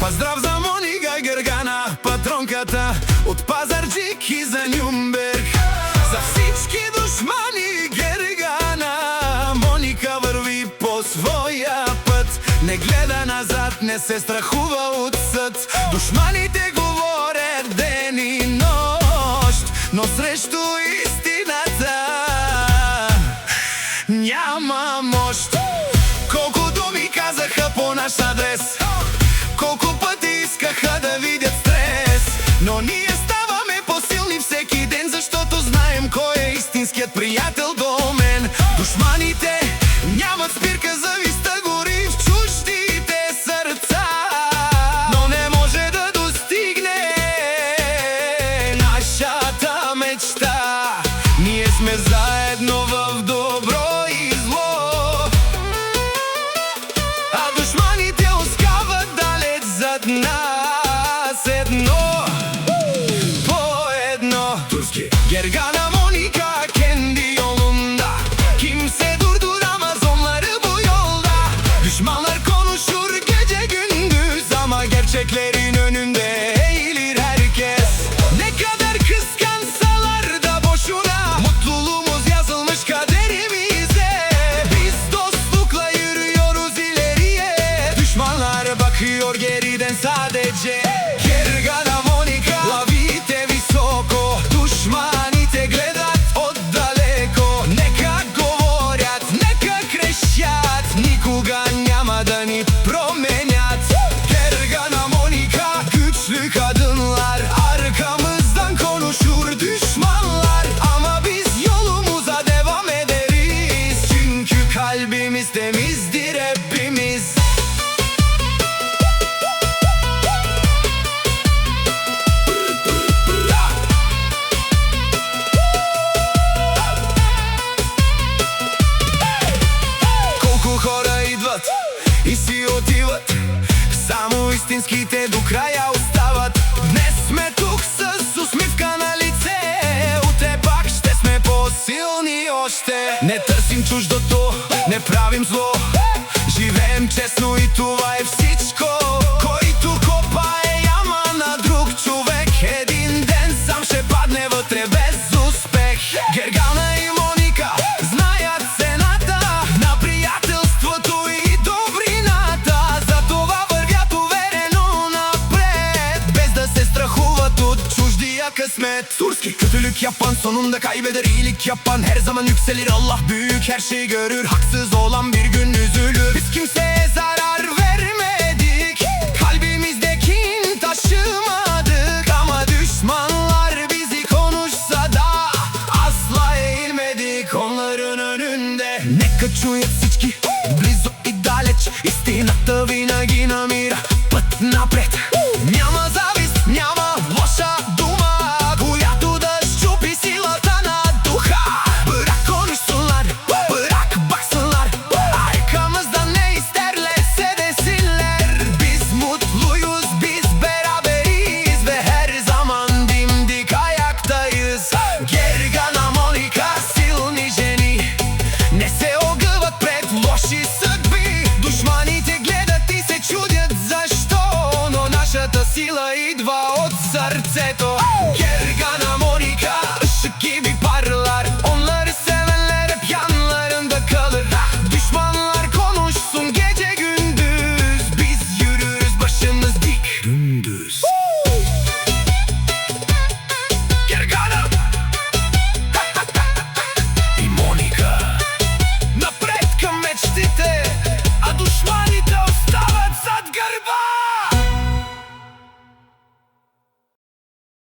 Поздрав за Моника Гергана, патронката от Пазарджик и за Нюрнберг. За всички душмани Гергана, Моника върви по своя път. Не гледа назад, не се страхува от съд. Душманите говорят ден и нощ, но срещу истината няма мощ. Колко думи казаха по наш адрес, колко пъти искаха да видят стрес, но ние ставаме по-силни всеки ден, защото знаем кой е истинският приятел до мен. Душманите нямат спирка, завистта гори в чуждите сърца, но не може да достигне нашата мечта. Ние сме заедно в добро и зло, а душманите оскават далеч зад нас едно по едно. Gергana, Monika kendi yolunda, kimse durduramaz onları bu yolda. Düşmanlar konuşur gece gündüz ama gerçeklerin önünde eğilir herkes. Ne kadar kıskansalar da boşuna, mutluluğumuz yazılmış kaderimize. Biz dostlukla yürüyoruz ileriye, düşmanlar bakıyor geriden sadece. Gергana, Monika, la vita è visoko, душманите гледат отдалеко. Нека говорят, нека крещят, никога няма да ни променят. Gергana, Monika, güçlü kadınlar, arkamızdan konuşur düşmanlar, ama biz yolumuza devam ederiz, çünkü kalbimiz temizdir hepimiz. Хора идват и си отиват, само истинските до края остават. Днес сме тук с усмивка на лице, утре пак ще сме по-силни още. Не търсим чуждото, не правим зло, живеем честно и това е всичко. Който копае яма на друг човек, един ден сам ще падне вътре без успех. Гергана и Моника знаят цената на приятелството и добрината, затова вървят уверено напред, без да се страхуват от чуждия късмет. Turski kötülük yapan sonunda kaybeder, iyilik yapan her zaman yükselir. Allah büyük, her şeyi görür, haksız olan bir gün üzülür. Biz kimseye zarar vermedik, kalbimizde kin taşımadık, ama düşmanlar bizi konuşsa da asla eğilmedik onların önünde. Нека чуят всички, близо и далеч, истината винаги намира път напред.